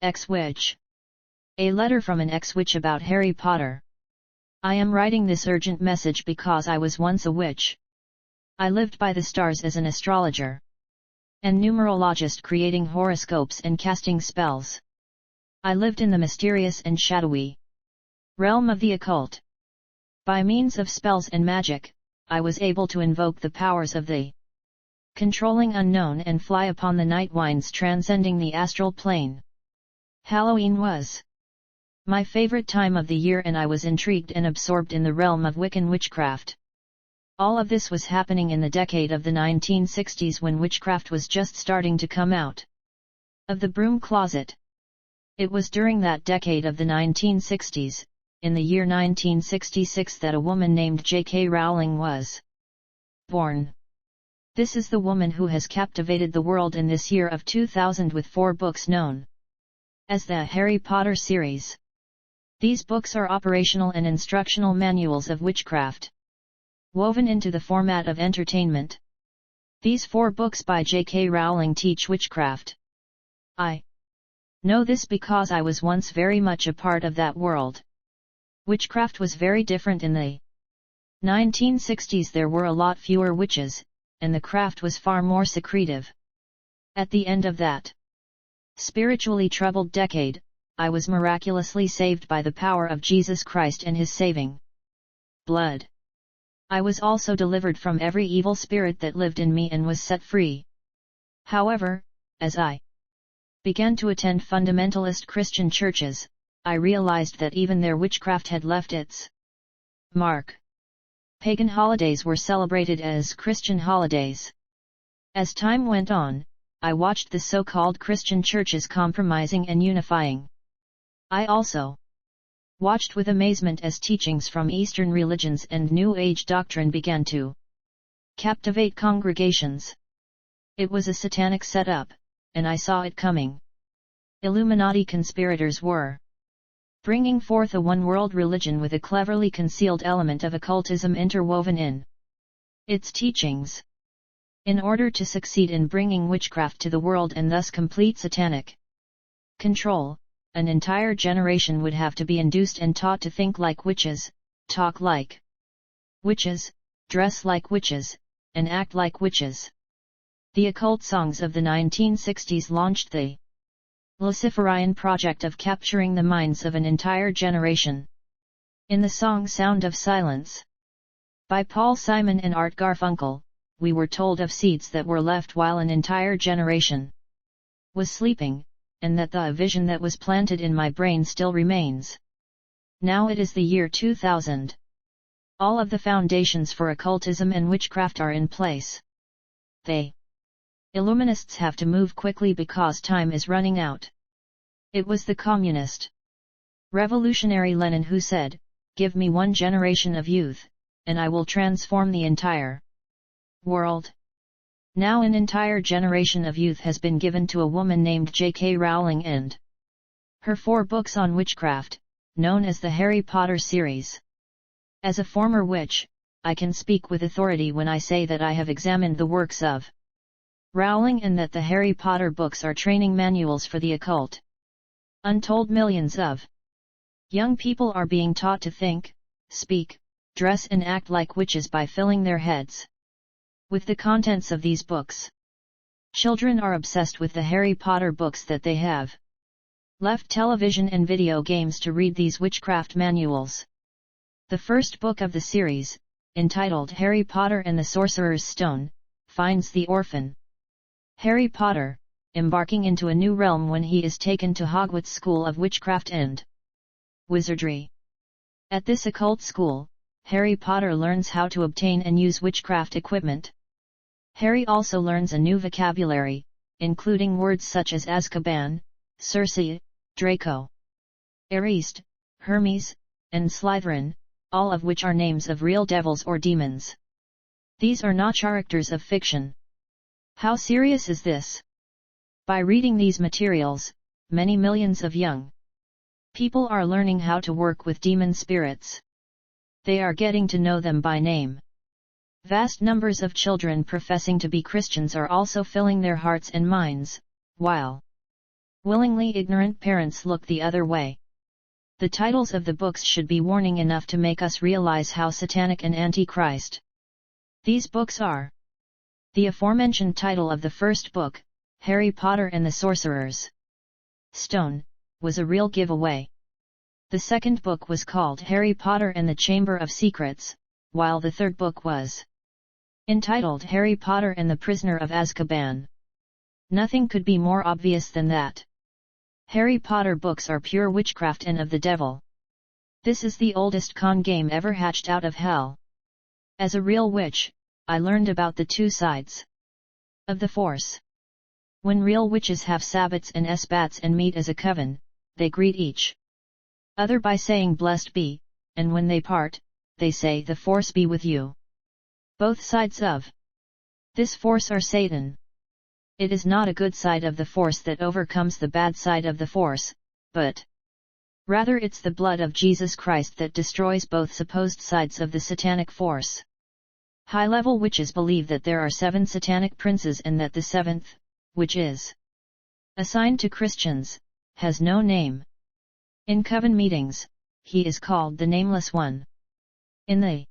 Ex-witch. A letter from an ex-witch about Harry Potter. I am writing this urgent message because I was once a witch. I lived by the stars as an astrologer and numerologist, creating horoscopes and casting spells. I lived in the mysterious and shadowy realm of the occult. By means of spells and magic, I was able to invoke the powers of the controlling unknown and fly upon the night winds, transcending the astral plane. Halloween was my favorite time of the year, and I was intrigued and absorbed in the realm of Wiccan witchcraft. All of this was happening in the decade of the 1960s, when witchcraft was just starting to come out of the broom closet. It was during that decade of the 1960s, in the year 1966, that a woman named J.K. Rowling was born. This is the woman who has captivated the world in this year of 2000 with 4 books known as the Harry Potter series. These books are operational and instructional manuals of witchcraft, woven into the format of entertainment. These 4 books by J.K. Rowling teach witchcraft. I know this because I was once very much a part of that world. Witchcraft was very different in the 1960s. There were a lot fewer witches, and the craft was far more secretive. At the end of that spiritually troubled decade, I was miraculously saved by the power of Jesus Christ and His saving blood. I was also delivered from every evil spirit that lived in me and was set free. However, as I began to attend fundamentalist Christian churches, I realized that even their witchcraft had left its mark. Pagan holidays were celebrated as Christian holidays. As time went on, I watched the so-called Christian churches compromising and unifying. I also watched with amazement as teachings from Eastern religions and New Age doctrine began to captivate congregations. It was a satanic setup, and I saw it coming. Illuminati conspirators were bringing forth a one-world religion with a cleverly concealed element of occultism interwoven in its teachings. In order to succeed in bringing witchcraft to the world and thus complete satanic control, an entire generation would have to be induced and taught to think like witches, talk like witches, dress like witches, and act like witches. The occult songs of the 1960s launched the Luciferian project of capturing the minds of an entire generation. In the song Sound of Silence by Paul Simon and Art Garfunkel, we were told of seeds that were left while an entire generation was sleeping, and that the vision that was planted in my brain still remains. Now it is the year 2000. All of the foundations for occultism and witchcraft are in place. The Illuminists have to move quickly because time is running out. It was the communist revolutionary Lenin who said, "Give me 1 generation of youth, and I will transform the entire world." Now an entire generation of youth has been given to a woman named J.K. Rowling and her 4 books on witchcraft, known as the Harry Potter series. As a former witch, I can speak with authority when I say that I have examined the works of Rowling and that the Harry Potter books are training manuals for the occult. Untold millions of young people are being taught to think, speak, dress and act like witches by filling their heads with the contents of these books. Children are obsessed with the Harry Potter books that they have left television and video games to read these witchcraft manuals. The first book of the series, entitled Harry Potter and the Sorcerer's Stone, finds the orphan Harry Potter embarking into a new realm when he is taken to Hogwarts School of Witchcraft and Wizardry. At this occult school, Harry Potter learns how to obtain and use witchcraft equipment. Harry also learns a new vocabulary, including words such as Azkaban, Circe, Draco, Ariste, Hermes, and Slytherin, all of which are names of real devils or demons. These are not characters of fiction. How serious is this? By reading these materials, many millions of young people are learning how to work with demon spirits. They are getting to know them by name. Vast numbers of children professing to be Christians are also filling their hearts and minds, while Willingly ignorant parents look the other way. The titles of the books should be warning enough to make us realize how satanic and antichrist these books are. The aforementioned title of the first book, Harry Potter and the Sorcerer's Stone, was a real giveaway. The second book was called Harry Potter and the Chamber of Secrets, while the third book was entitled Harry Potter and the Prisoner of Azkaban. Nothing could be more obvious than that. Harry Potter books are pure witchcraft and of the devil. This is the oldest con game ever hatched out of hell. As a real witch, I learned about the two sides of the Force. When real witches have sabbats and esbats and meet as a coven, they greet each other by saying blessed be, and when they part, they say the Force be with you. Both sides of this Force are Satan. It is not a good side of the Force that overcomes the bad side of the Force, but rather it's the blood of Jesus Christ that destroys both supposed sides of the satanic force. High-level witches believe that there are 7 satanic princes and that the 7th, which is assigned to Christians, has no name. In coven meetings, he is called the Nameless One. In the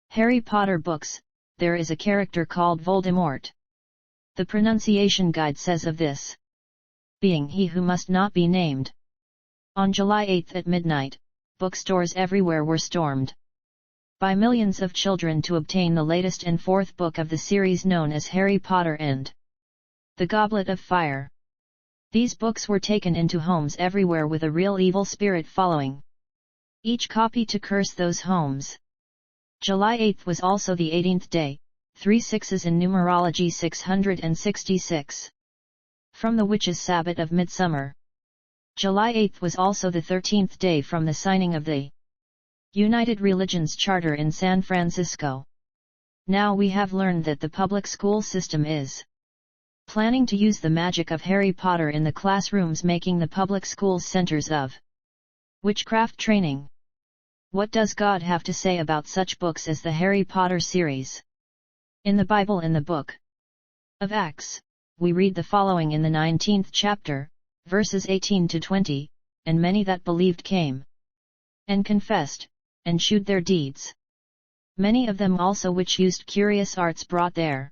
Harry Potter books, there is a character called Voldemort. The pronunciation guide says of this being he who must not be named. On July 8 at midnight, bookstores everywhere were stormed by millions of children to obtain the latest and 4th book of the series known as Harry Potter and the Goblet of Fire. These books were taken into homes everywhere with a real evil spirit following each copy to curse those homes. July 8 was also the 18th day, 3 sixes in numerology 666. From the Witches' Sabbath of Midsummer. July 8 was also the 13th day from the signing of the United Religions Charter in San Francisco. Now we have learned that the public school system is planning to use the magic of Harry Potter in the classrooms, making the public schools centers of witchcraft training. What does God have to say about such books as the Harry Potter series? In the Bible, in the book of Acts, we read the following in the 19th chapter, verses 18 to 20, and many that believed came and confessed, and shewed their deeds. Many of them also which used curious arts brought their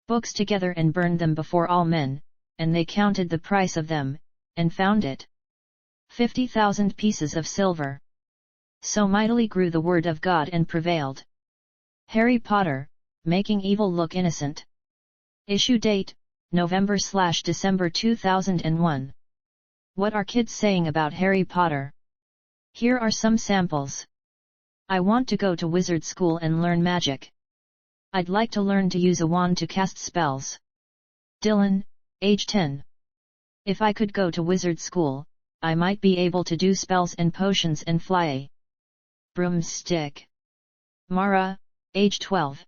books together and burned them before all men, and they counted the price of them, and found it 50,000 pieces of silver. So mightily grew the word of God and prevailed. Harry Potter, Making Evil Look Innocent. Issue date, November/December 2001. What are kids saying about Harry Potter? Here are some samples. I want to go to wizard school and learn magic. I'd like to learn to use a wand to cast spells. Dylan, age 10. If I could go to wizard school, I might be able to do spells and potions and fly a broomstick. Mara, age 12.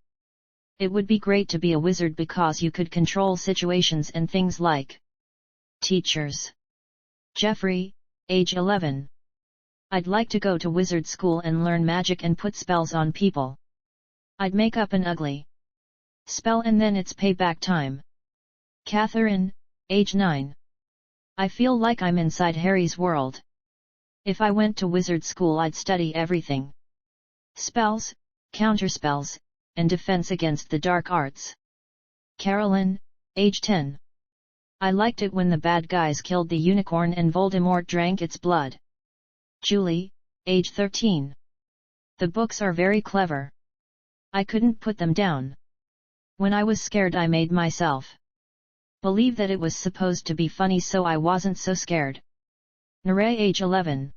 It would be great to be a wizard because you could control situations and things like teachers. Jeffrey, age 11. I'd like to go to wizard school and learn magic and put spells on people. I'd make up an ugly spell and then it's payback time. Catherine, age 9. I feel like I'm inside Harry's world. If I went to wizard school, I'd study everything: spells, counterspells, and defense against the dark arts. Carolyn, age 10. I liked it when the bad guys killed the unicorn and Voldemort drank its blood. Julie, age 13. The books are very clever. I couldn't put them down. When I was scared, I made myself believe that it was supposed to be funny, so I wasn't so scared. Neray, age 11.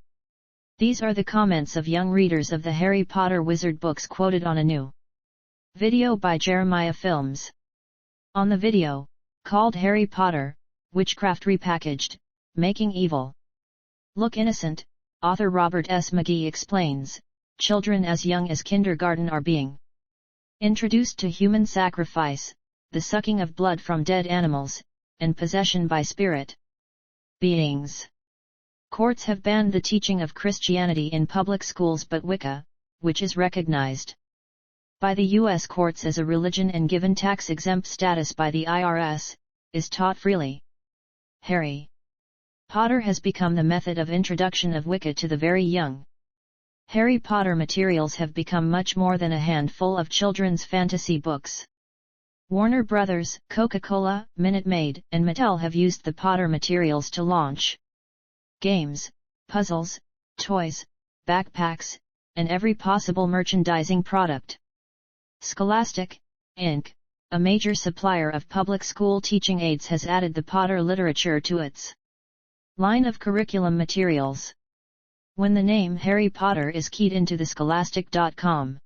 These are the comments of young readers of the Harry Potter wizard books quoted on a new video by Jeremiah Films. On the video, called Harry Potter, Witchcraft Repackaged, Making Evil Look Innocent, author Robert S. McGee explains, children as young as kindergarten are being introduced to human sacrifice, the sucking of blood from dead animals, and possession by spirit beings. Courts have banned the teaching of Christianity in public schools, but Wicca, which is recognized by the U.S. courts as a religion and given tax-exempt status by the IRS, is taught freely. Harry Potter has become the method of introduction of Wicca to the very young. Harry Potter materials have become much more than a handful of children's fantasy books. Warner Brothers, Coca-Cola, Minute Maid, and Mattel have used the Potter materials to launch games, puzzles, toys, backpacks, and every possible merchandising product. Scholastic, Inc., a major supplier of public school teaching aids, has added the Potter literature to its line of curriculum materials. When the name Harry Potter is keyed into the Scholastic.com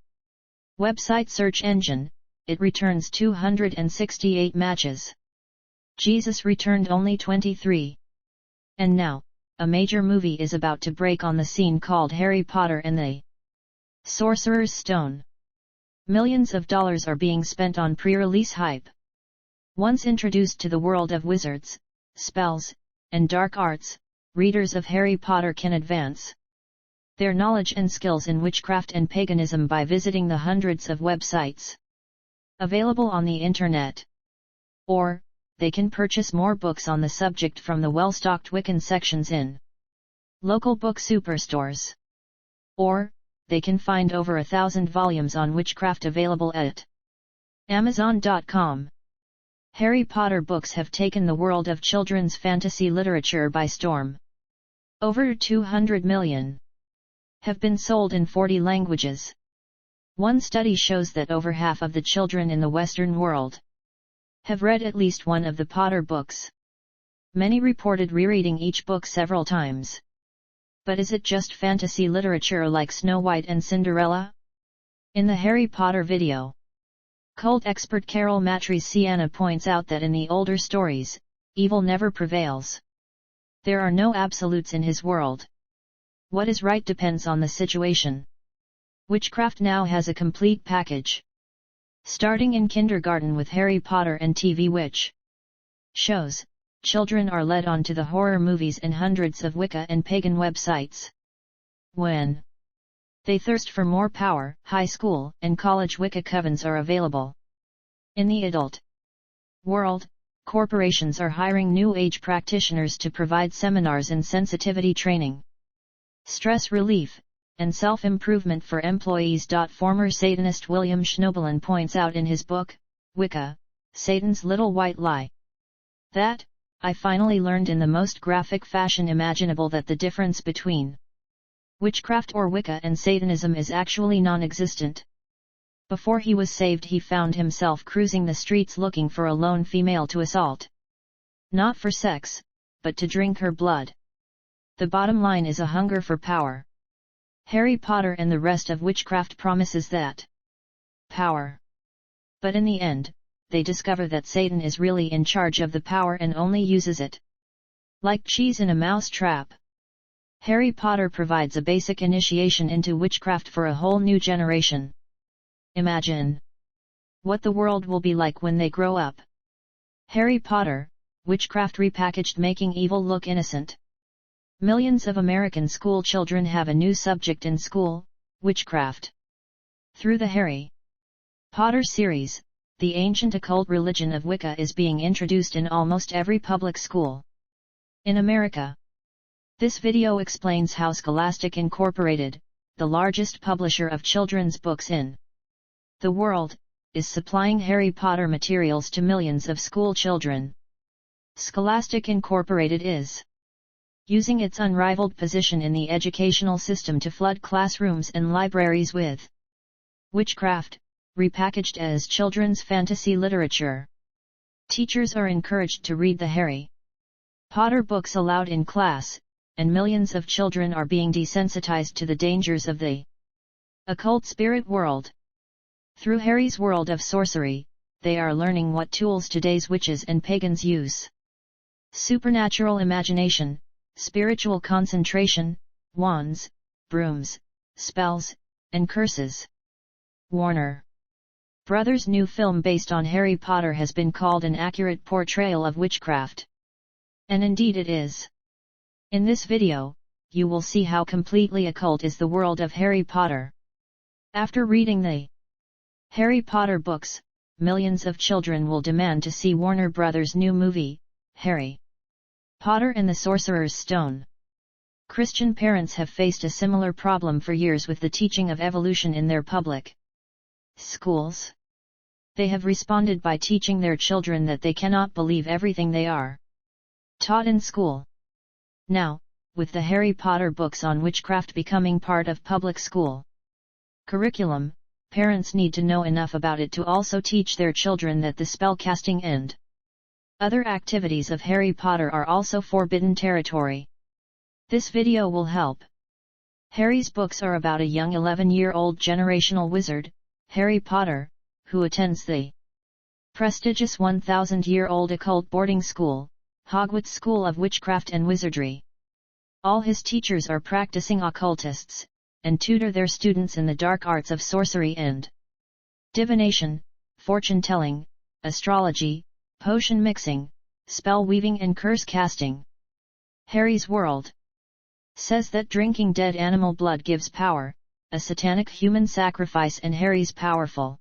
website search engine, it returns 268 matches. Jesus returned only 23. And now, a major movie is about to break on the scene called Harry Potter and the Sorcerer's Stone. Millions of dollars are being spent on pre-release hype. Once introduced to the world of wizards, spells, and dark arts, readers of Harry Potter can advance their knowledge and skills in witchcraft and paganism by visiting the hundreds of websites available on the internet. Or, they can purchase more books on the subject from the well-stocked Wiccan sections in local book superstores. Or, they can find over 1,000 volumes on witchcraft available at Amazon.com. Harry Potter books have taken the world of children's fantasy literature by storm. Over 200 million have been sold in 40 languages. One study shows that over half of the children in the Western world have read at least one of the Potter books. Many reported rereading each book several times. But is it just fantasy literature like Snow White and Cinderella? In the Harry Potter video, cult expert Carol Matriciana points out that in the older stories, evil never prevails. There are no absolutes in his world. What is right depends on the situation. Witchcraft now has a complete package. Starting in kindergarten with Harry Potter and TV witch shows, children are led on to the horror movies and hundreds of Wicca and pagan websites. When they thirst for more power, high school and college Wicca covens are available. In the adult world, corporations are hiring New Age practitioners to provide seminars in sensitivity training, stress relief, and self-improvement for employees. Former Satanist William Schnobelin points out in his book, Wicca, Satan's Little White Lie, that, I finally learned in the most graphic fashion imaginable that the difference between witchcraft or Wicca and Satanism is actually non-existent. Before he was saved, he found himself cruising the streets looking for a lone female to assault. Not for sex, but to drink her blood. The bottom line is a hunger for power. Harry Potter and the rest of witchcraft promises that power. But in the end, they discover that Satan is really in charge of the power and only uses it like cheese in a mouse trap. Harry Potter provides a basic initiation into witchcraft for a whole new generation. Imagine what the world will be like when they grow up. Harry Potter, witchcraft repackaged, making evil look innocent. Millions of American school children have a new subject in school, witchcraft. Through the Harry Potter series, the ancient occult religion of Wicca is being introduced in almost every public school in America. This video explains how Scholastic Incorporated, the largest publisher of children's books in the world, is supplying Harry Potter materials to millions of school children. Scholastic Incorporated is using its unrivaled position in the educational system to flood classrooms and libraries with witchcraft, repackaged as children's fantasy literature. Teachers are encouraged to read the Harry Potter books aloud in class, and millions of children are being desensitized to the dangers of the occult spirit world. Through Harry's world of sorcery, they are learning what tools today's witches and pagans use. Supernatural imagination, spiritual concentration, wands, brooms, spells, and curses. Warner Brothers' new film based on Harry Potter has been called an accurate portrayal of witchcraft. And indeed it is. In this video, you will see how completely occult is the world of Harry Potter. After reading the Harry Potter books, millions of children will demand to see Warner Brothers' new movie, Harry Potter and the Sorcerer's Stone. Christian parents have faced a similar problem for years with the teaching of evolution in their public schools. They have responded by teaching their children that they cannot believe everything they are taught in school. Now, with the Harry Potter books on witchcraft becoming part of public school curriculum, parents need to know enough about it to also teach their children that the spellcasting and other activities of Harry Potter are also forbidden territory. This video will help. Harry's books are about a young 11-year-old generational wizard, Harry Potter, who attends the prestigious 1,000-year-old occult boarding school, Hogwarts School of Witchcraft and Wizardry. All his teachers are practicing occultists, and tutor their students in the dark arts of sorcery and divination, fortune-telling, astrology, potion mixing, spell weaving and curse casting. Harry's world says that drinking dead animal blood gives power, a satanic human sacrifice, and Harry's powerful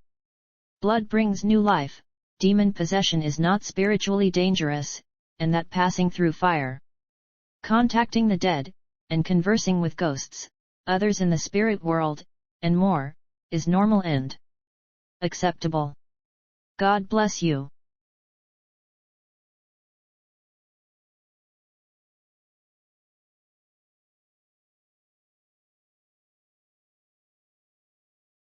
blood brings new life, demon possession is not spiritually dangerous, and that passing through fire, contacting the dead, and conversing with ghosts, others in the spirit world, and more, is normal and acceptable. God bless you.